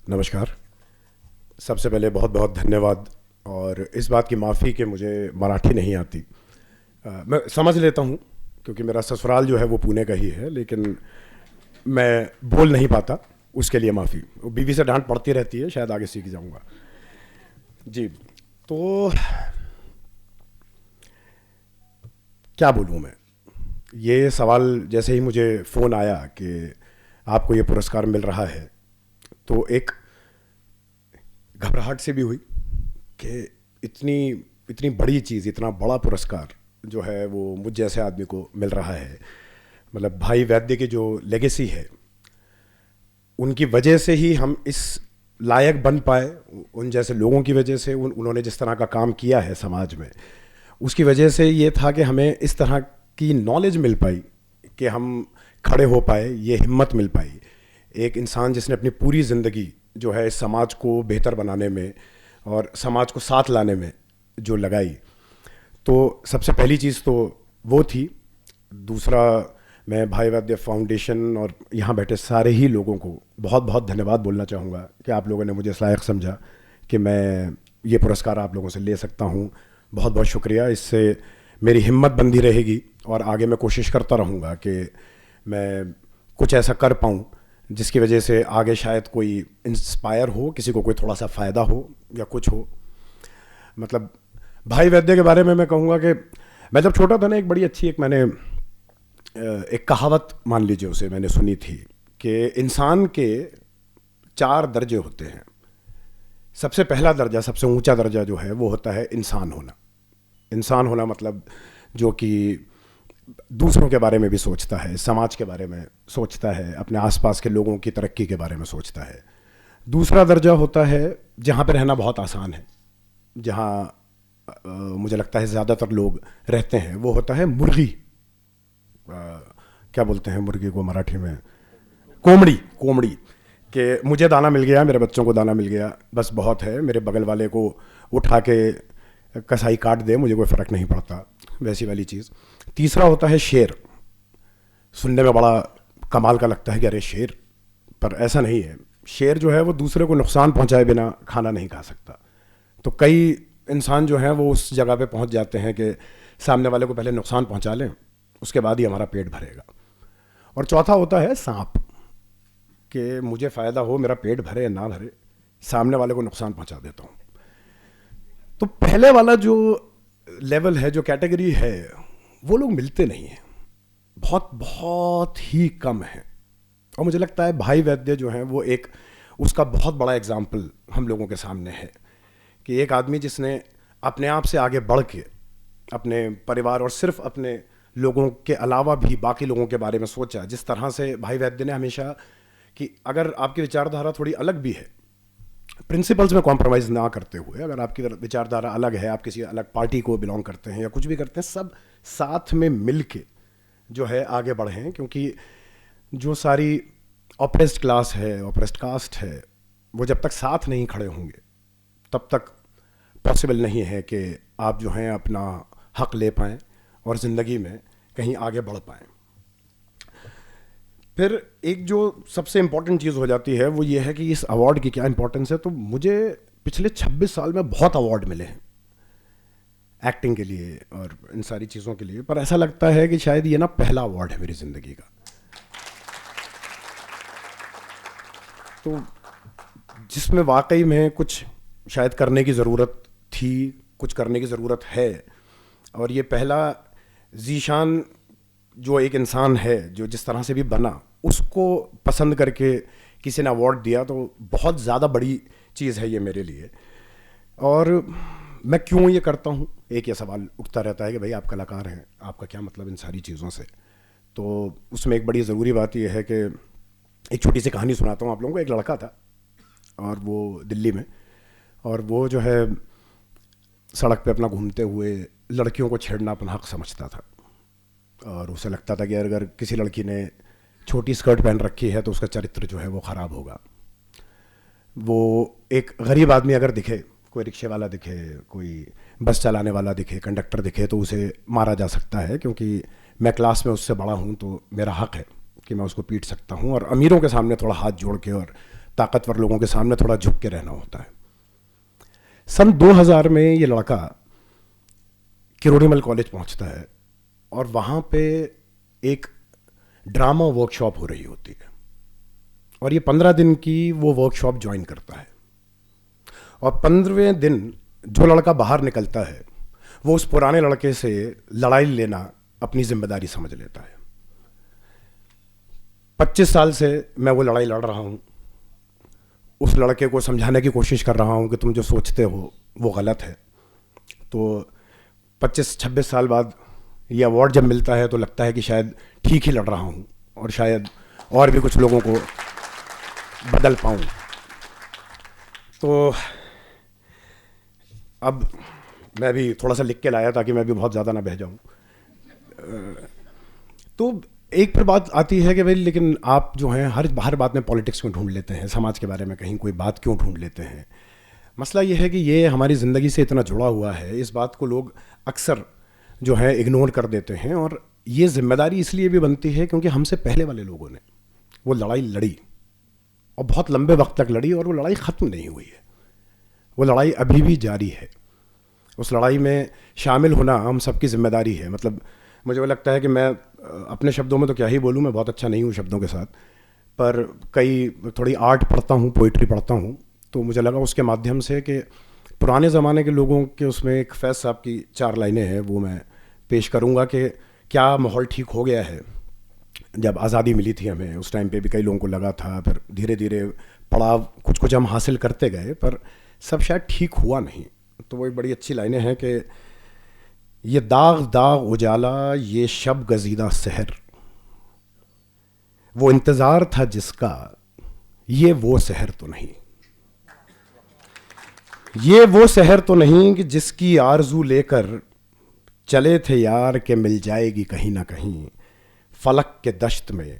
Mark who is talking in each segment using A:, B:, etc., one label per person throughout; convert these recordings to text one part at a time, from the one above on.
A: नमस्कार। सबसे पहले बहुत बहुत धन्यवाद और इस बात की माफ़ी कि मुझे मराठी नहीं आती। मैं समझ लेता हूँ क्योंकि मेरा ससुराल जो है वो पुणे का ही है, लेकिन मैं बोल नहीं पाता, उसके लिए माफ़ी। बीवी से डांट पड़ती रहती है, शायद आगे सीख जाऊँगा। जी, तो क्या बोलूँ मैं। ये सवाल जैसे ही मुझे फ़ोन आया कि आपको ये पुरस्कार मिल रहा है, तो एक घबराहट से भी हुई कि इतनी इतनी बड़ी चीज़, इतना बड़ा पुरस्कार जो है वो मुझ जैसे आदमी को मिल रहा है। मतलब भाई वैद्य की जो लेगेसी है, उनकी वजह से ही हम इस लायक बन पाए। उन जैसे लोगों की वजह से, उन्होंने जिस तरह का काम किया है समाज में, उसकी वजह से ये था कि हमें इस तरह की नॉलेज मिल पाई कि हम खड़े हो पाए, ये हिम्मत मिल पाई। एक इंसान जिसने अपनी पूरी ज़िंदगी जो है इस समाज को बेहतर बनाने में और समाज को साथ लाने में जो लगाई, तो सबसे पहली चीज़ तो वो थी। दूसरा, मैं भाई वैद्य फाउंडेशन और यहाँ बैठे सारे ही लोगों को बहुत बहुत धन्यवाद बोलना चाहूँगा कि आप लोगों ने मुझे इस लायक समझा कि मैं ये पुरस्कार आप लोगों से ले सकता हूँ। बहुत बहुत शुक्रिया। इससे मेरी हिम्मत बंधी रहेगी और आगे मैं कोशिश करता रहूँगा कि मैं कुछ ऐसा कर पाऊँ जिसकी वजह से आगे शायद कोई इंस्पायर हो, किसी को कोई थोड़ा सा फ़ायदा हो या कुछ हो। मतलब भाई वैद्य के बारे में मैं कहूँगा कि मैं जब छोटा था ना, एक बड़ी अच्छी मैंने एक कहावत मान लीजिए उसे मैंने सुनी थी कि इंसान के 4 दर्जे होते हैं। सबसे पहला दर्जा, सबसे ऊंचा दर्जा जो है वो होता है इंसान होना। इंसान होना मतलब जो कि दूसरों के बारे में भी सोचता है, समाज के बारे में सोचता है, अपने आसपास के लोगों की तरक्की के बारे में सोचता है। दूसरा दर्जा होता है जहाँ पे रहना बहुत आसान है, जहाँ मुझे लगता है ज़्यादातर लोग रहते हैं, वो होता है मुर्गी। क्या बोलते हैं मुर्गी को मराठी में? कोमड़ी। कोमड़ी कि मुझे दाना मिल गया, मेरे बच्चों को दाना मिल गया, बस बहुत है। मेरे बगल वाले को उठा के कसाई काट दे, मुझे कोई फ़र्क नहीं पड़ता, वैसी वाली चीज़। तीसरा होता है शेर। सुनने में बड़ा कमाल का लगता है कि अरे शेर, पर ऐसा नहीं है। शेर जो है वो दूसरे को नुकसान पहुंचाए बिना खाना नहीं खा सकता। तो कई इंसान जो हैं वो उस जगह पे पहुंच जाते हैं कि सामने वाले को पहले नुकसान पहुंचा लें, उसके बाद ही हमारा पेट भरेगा। और चौथा होता है सांप, कि मुझे फ़ायदा हो, मेरा पेट भरे या ना भरे, सामने वाले को नुकसान पहुंचा देता हूँ। तो पहले वाला जो लेवल है, जो कैटेगरी है, वो लोग मिलते नहीं हैं, बहुत बहुत ही कम है। और मुझे लगता है भाई वैद्य जो हैं वो एक उसका बहुत बड़ा एग्जाम्पल हम लोगों के सामने है कि एक आदमी जिसने अपने आप से आगे बढ़ के अपने परिवार और सिर्फ अपने लोगों के अलावा भी बाकी लोगों के बारे में सोचा। जिस तरह से भाई वैद्य ने हमेशा, कि अगर आपकी विचारधारा थोड़ी अलग भी है, प्रिंसिपल्स में कॉम्प्रोमाइज़ ना करते हुए, अगर आपकी विचारधारा अलग है, आप किसी अलग पार्टी को बिलोंग करते हैं या कुछ भी करते हैं, सब साथ में मिल के जो है आगे बढ़ें। क्योंकि जो सारी ऑप्रेस्ड क्लास है, ऑप्रेस्ड कास्ट है, वो जब तक साथ नहीं खड़े होंगे तब तक पॉसिबल नहीं है कि आप जो हैं अपना हक ले पाएँ और ज़िंदगी में कहीं आगे बढ़ पाएँ। फिर एक जो सबसे इम्पॉर्टेंट चीज़ हो जाती है वो ये है कि इस अवार्ड की क्या इम्पोर्टेंस है। तो मुझे पिछले 26 साल में बहुत अवार्ड मिले हैं एक्टिंग के लिए और इन सारी चीज़ों के लिए, पर ऐसा लगता है कि शायद ये ना पहला अवार्ड है मेरी ज़िंदगी का। तो जिसमें वाकई में कुछ शायद करने की ज़रूरत थी, कुछ करने की ज़रूरत है। और ये पहला जीशान जो एक इंसान है जो जिस तरह से भी बना, उसको पसंद करके किसी ने अवार्ड दिया, तो बहुत ज़्यादा बड़ी चीज़ है ये मेरे लिए। और मैं क्यों ये करता हूँ, एक ये सवाल उठता रहता है कि भाई आप कलाकार हैं, आपका क्या मतलब इन सारी चीज़ों से। तो उसमें एक बड़ी ज़रूरी बात यह है कि एक छोटी सी कहानी सुनाता हूँ आप लोगों को। एक लड़का था और वो दिल्ली में, और वो जो है सड़क पे अपना घूमते हुए लड़कियों को छेड़ना अपना हक समझता था। और उसे लगता था कि अगर किसी लड़की ने छोटी स्कर्ट पहन रखी है तो उसका चरित्र जो है वो ख़राब होगा। वो एक गरीब आदमी अगर दिखे, कोई रिक्शे वाला दिखे, कोई बस चलाने वाला दिखे, कंडक्टर दिखे, तो उसे मारा जा सकता है, क्योंकि मैं क्लास में उससे बड़ा हूँ तो मेरा हक है कि मैं उसको पीट सकता हूँ। और अमीरों के सामने थोड़ा हाथ जोड़ के और ताकतवर लोगों के सामने थोड़ा झुक के रहना होता है। सन 2000 में ये लड़का किरोड़ीमल कॉलेज पहुंचता है और वहाँ पे एक ड्रामा वर्कशॉप हो रही होती है और ये 15 दिन की वो वर्कशॉप ज्वाइन करता है। और 15वें दिन जो लड़का बाहर निकलता है वो उस पुराने लड़के से लड़ाई लेना अपनी जिम्मेदारी समझ लेता है। 25 साल से मैं वो लड़ाई लड़ रहा हूँ, उस लड़के को समझाने की कोशिश कर रहा हूँ कि तुम जो सोचते हो वो गलत है। तो 25-26 साल बाद ये अवार्ड जब मिलता है तो लगता है कि शायद ठीक ही लड़ रहा हूँ और शायद और भी कुछ लोगों को बदल पाऊँ। तो अब मैं भी थोड़ा सा लिख के लाया ताकि मैं भी बहुत ज़्यादा ना बह जाऊँ। तो एक फिर बात आती है कि भाई लेकिन आप जो हैं हर बात में पॉलिटिक्स क्यों ढूंढ लेते हैं, समाज के बारे में कहीं कोई बात क्यों ढूंढ लेते हैं। मसला ये है कि ये हमारी ज़िंदगी से इतना जुड़ा हुआ है, इस बात को लोग अक्सर जो है इग्नोर कर देते हैं। और ये जिम्मेदारी इसलिए भी बनती है क्योंकि हमसे पहले वाले लोगों ने वो लड़ाई लड़ी और बहुत लंबे वक्त तक लड़ी और वो लड़ाई ख़त्म नहीं हुई है, वो लड़ाई अभी भी जारी है। उस लड़ाई में शामिल होना हम सबकी जिम्मेदारी है। मतलब मुझे लगता है कि मैं अपने शब्दों में तो क्या ही बोलूँ, मैं बहुत अच्छा नहीं हूँ शब्दों के साथ, पर कई थोड़ी आर्ट पढ़ता हूँ, पोइट्री पढ़ता हूँ, तो मुझे लगा उसके माध्यम से कि पुराने ज़माने के लोगों के उसमें एक फैज़ साहब की 4 लाइनें हैं वो मैं पेश करूँगा कि क्या माहौल ठीक हो गया है। जब आज़ादी मिली थी हमें उस टाइम पे भी कई लोगों को लगा था, फिर धीरे धीरे पड़ाव कुछ कुछ हम हासिल करते गए पर सब शायद ठीक हुआ नहीं। तो वो एक बड़ी अच्छी लाइनें हैं कि ये दाग दाग उजाला, ये शब गजीदा सहर, वो इंतज़ार था जिसका, ये वो सहर तो नहीं, ये वो सहर तो नहीं कि जिसकी आरजू लेकर चले थे यार के मिल जाएगी कहीं ना कहीं, फलक के दश्त में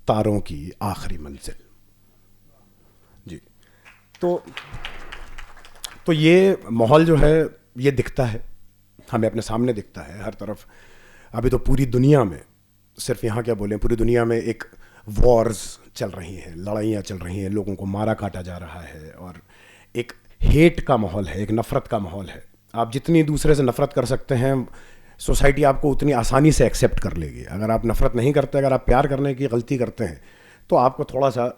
A: तारों की आखिरी मंजिल। जी, तो ये माहौल जो है ये दिखता है हमें, अपने सामने दिखता है हर तरफ। अभी तो पूरी दुनिया में, सिर्फ यहाँ क्या बोलें, पूरी दुनिया में एक वॉर्स चल रही हैं, लड़ाइयाँ चल रही हैं, लोगों को मारा काटा जा रहा है और एक हेट का माहौल है, एक नफ़रत का माहौल है। आप जितनी दूसरे से नफ़रत कर सकते हैं सोसाइटी आपको उतनी आसानी से एक्सेप्ट कर लेगी। अगर आप नफ़रत नहीं करते, अगर आप प्यार करने की गलती करते हैं तो आपको थोड़ा सा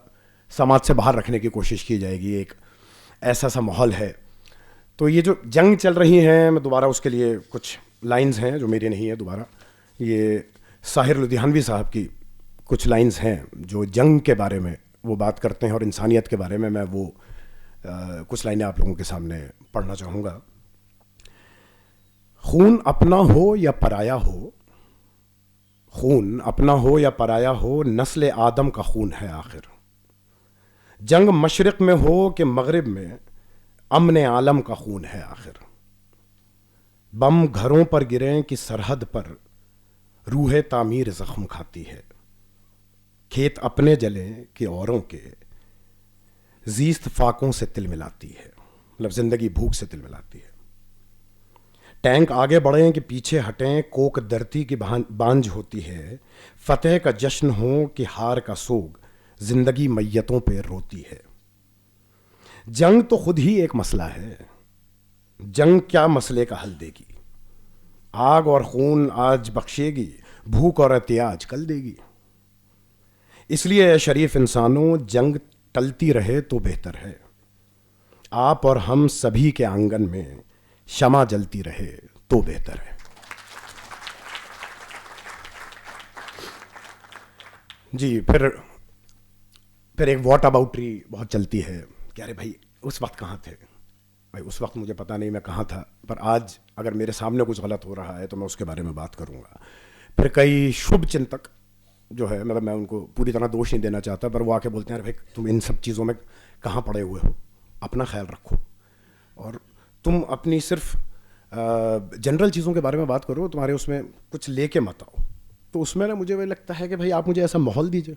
A: समाज से बाहर रखने की कोशिश की जाएगी। एक ऐसा सा माहौल है। तो ये जो जंग चल रही हैं, मैं दोबारा उसके लिए कुछ लाइंस हैं जो मेरी नहीं है, दोबारा ये साहिर लुधियानवी साहब की कुछ लाइंस हैं जो जंग के बारे में वो बात करते हैं और इंसानियत के बारे में। मैं वो कुछ लाइनें आप लोगों के सामने पढ़ना चाहूँगा। खून अपना हो या पराया हो, खून अपना हो या पराया हो, नस्ल आदम का खून है आखिर। जंग मशरिक़ में हो कि मगरिब में, अमन आलम का खून है आखिर। बम घरों पर गिरें कि सरहद पर, रूह तामीर जख्म खाती है। खेत अपने जलें कि औरों के, जीस्त फाकों से तिल मिलाती है। मतलब जिंदगी भूख से तिल मिलाती है। टैंक आगे बढ़ें कि पीछे हटें, कोक धरती की बांझ होती है। फतेह का जश्न हो कि हार का सोग, जिंदगी मैयतों पे रोती है। जंग तो खुद ही एक मसला है, जंग क्या मसले का हल देगी। आग और खून आज बख्शेगी, भूख और एहतियाज कल देगी। इसलिए शरीफ इंसानों, जंग टलती रहे तो बेहतर है। आप और हम सभी के आंगन में शमा जलती रहे तो बेहतर है। जी, फिर एक वॉट अबाउटरी बहुत चलती है कि अरे भाई उस वक्त कहाँ थे। भाई उस वक्त मुझे पता नहीं मैं कहाँ था, पर आज अगर मेरे सामने कुछ गलत हो रहा है तो मैं उसके बारे में बात करूँगा। फिर कई शुभ चिंतक जो है, मतलब मैं उनको पूरी तरह दोष नहीं देना चाहता, पर वो आके बोलते हैं अरे भाई तुम इन सब चीज़ों में कहाँ पड़े हुए हो, अपना ख्याल रखो और तुम अपनी सिर्फ जनरल चीज़ों के बारे में बात करो, तुम्हारे उसमें कुछ लेके मत आओ। तो उसमें ना मुझे वही लगता है कि भाई आप मुझे ऐसा माहौल दीजिए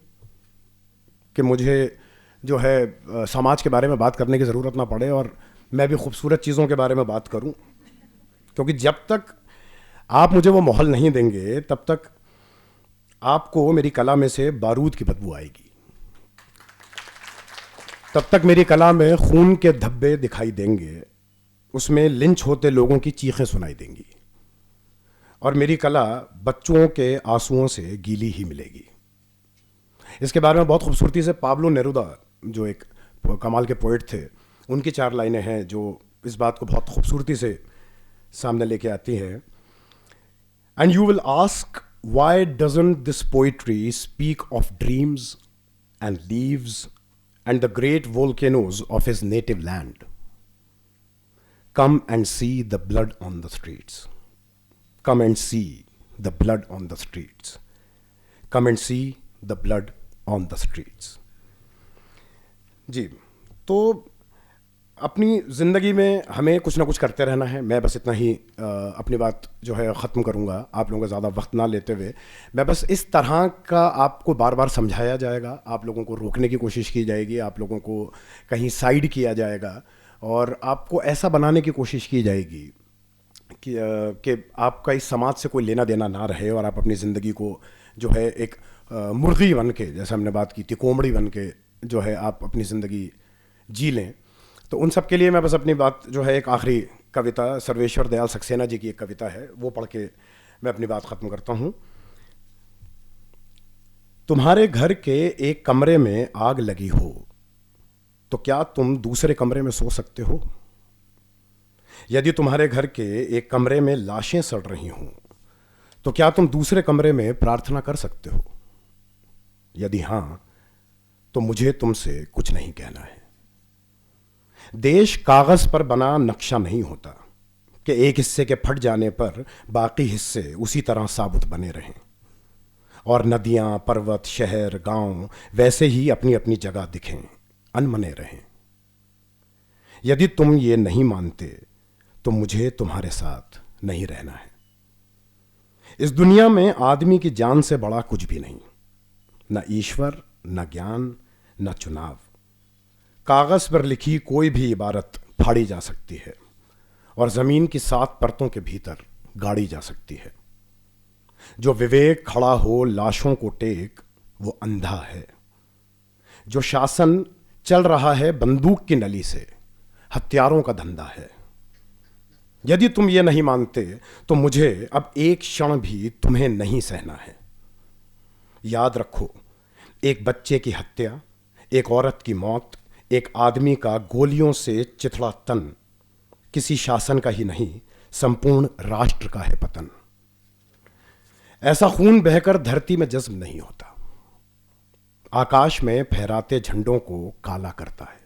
A: कि मुझे जो है समाज के बारे में बात करने की ज़रूरत ना पड़े और मैं भी खूबसूरत चीज़ों के बारे में बात करूं। क्योंकि जब तक आप मुझे वो माहौल नहीं देंगे तब तक आपको मेरी कला में से बारूद की बदबू आएगी। तब तक मेरी कला में खून के धब्बे दिखाई देंगे, उसमें लिंच होते लोगों की चीखें सुनाई देंगी, और मेरी कला बच्चों के आंसुओं से गीली ही मिलेगी। इसके बारे में बहुत खूबसूरती से पाब्लो नेरुदा, जो एक कमाल के पोइट थे, उनकी 4 लाइनें हैं जो इस बात को बहुत खूबसूरती से सामने लेके आती हैं। And you will ask, why doesn't this poetry speak of dreams and leaves and the great volcanoes of his native land? Come and see the blood on the streets. Come and see the blood on the streets. Come and see the blood on the streets. जी, तो अपनी ज़िंदगी में हमें कुछ ना कुछ करते रहना है। मैं बस इतना ही अपनी बात जो है ख़त्म करूँगा, आप लोगों का ज़्यादा वक्त ना लेते हुए। मैं बस इस तरह का आपको बार बार समझाया जाएगा, आप लोगों को रोकने की कोशिश की जाएगी, आप लोगों को कहीं साइड किया जाएगा, और आपको ऐसा बनाने की कोशिश की जाएगी कि आपका इस समाज से कोई लेना देना ना रहे, और आप अपनी ज़िंदगी को जो है एक मुर्गी बन के, जैसे हमने बात की थी, कोमड़ी बन के जो है आप अपनी ज़िंदगी जी लें। तो उन सब के लिए मैं बस अपनी बात जो है, एक आखिरी कविता सर्वेश्वर दयाल सक्सेना जी की एक कविता है, वो पढ़ के मैं अपनी बात ख़त्म करता हूँ। तुम्हारे घर के एक कमरे में आग लगी हो तो क्या तुम दूसरे कमरे में सो सकते हो? यदि तुम्हारे घर के एक कमरे में लाशें सड़ रही हों तो क्या तुम दूसरे कमरे में प्रार्थना कर सकते हो? यदि हां, तो मुझे तुमसे कुछ नहीं कहना है। देश कागज पर बना नक्शा नहीं होता कि एक हिस्से के फट जाने पर बाकी हिस्से उसी तरह साबुत बने रहें, और नदियां, पर्वत, शहर, गांव वैसे ही अपनी अपनी जगह दिखें, अनमने रहें। यदि तुम ये नहीं मानते तो मुझे तुम्हारे साथ नहीं रहना है। इस दुनिया में आदमी की जान से बड़ा कुछ भी नहीं, न ईश्वर, न ज्ञान, न चुनाव। कागज पर लिखी कोई भी इबारत फाड़ी जा सकती है और जमीन की 7 परतों के भीतर गाड़ी जा सकती है। जो विवेक खड़ा हो लाशों को टेक, वो अंधा है। जो शासन चल रहा है बंदूक की नली से, हथियारों का धंधा है। यदि तुम ये नहीं मानते तो मुझे अब एक क्षण भी तुम्हें नहीं सहना है। याद रखो, एक बच्चे की हत्या, एक औरत की मौत, एक आदमी का गोलियों से चिथड़ा तन किसी शासन का ही नहीं, संपूर्ण राष्ट्र का है पतन। ऐसा खून बहकर धरती में जज्ब नहीं होता, आकाश में फहराते झंडों को काला करता है।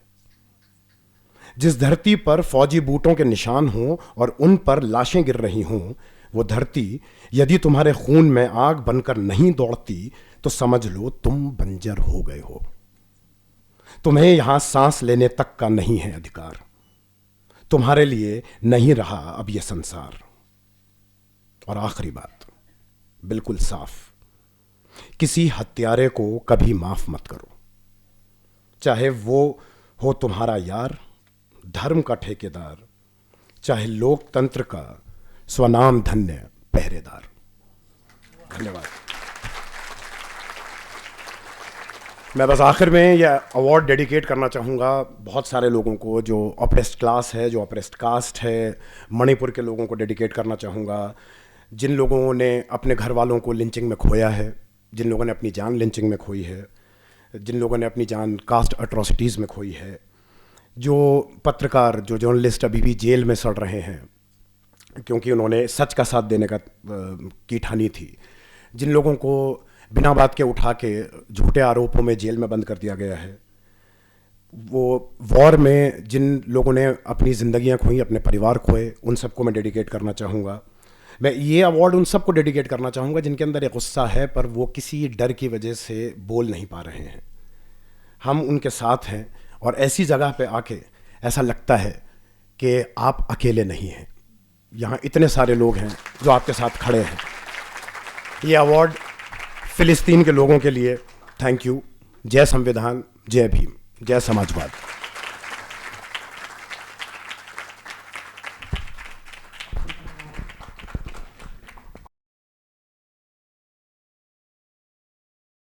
A: जिस धरती पर फौजी बूटों के निशान हों और उन पर लाशें गिर रही हों, वो धरती यदि तुम्हारे खून में आग बनकर नहीं दौड़ती तो समझ लो तुम बंजर हो गए हो। तुम्हें यहां सांस लेने तक का नहीं है अधिकार। तुम्हारे लिए नहीं रहा अब यह संसार। और आखिरी बात बिल्कुल साफ, किसी हत्यारे को कभी माफ मत करो, चाहे वो हो तुम्हारा यार, धर्म का ठेकेदार, चाहे लोकतंत्र का स्वनाम धन्य पहरेदार। धन्यवाद। मैं बस आखिर में यह अवार्ड डेडिकेट करना चाहूँगा बहुत सारे लोगों को, जो ऑप्रेस्ड क्लास है, जो ऑप्रेस्ड कास्ट है, मणिपुर के लोगों को डेडिकेट करना चाहूँगा, जिन लोगों ने अपने घर वालों को लिंचिंग में खोया है, जिन लोगों ने अपनी जान लिंचिंग में खोई है, जिन लोगों ने अपनी जान कास्ट अट्रॉसिटीज़ में खोई है, जो पत्रकार, जो जर्नलिस्ट अभी भी जेल में सड़ रहे हैं क्योंकि उन्होंने सच का साथ देने की ठानी थी, जिन लोगों को बिना बात के उठा के झूठे आरोपों में जेल में बंद कर दिया गया है, वो वॉर में जिन लोगों ने अपनी ज़िंदगियां खोई, अपने परिवार खोए, उन सबको मैं डेडिकेट करना चाहूँगा। मैं ये अवार्ड उन सबको डेडिकेट करना चाहूँगा जिनके अंदर एक गुस्सा है पर वो किसी डर की वजह से बोल नहीं पा रहे हैं। हम उनके साथ हैं और ऐसी जगह पे आके ऐसा लगता है कि आप अकेले नहीं हैं, यहाँ इतने सारे लोग हैं जो आपके साथ खड़े हैं। ये अवार्ड फिलिस्तीन के लोगों के लिए। Thank you. जय संविधान, जय भीम, जय समाजवाद।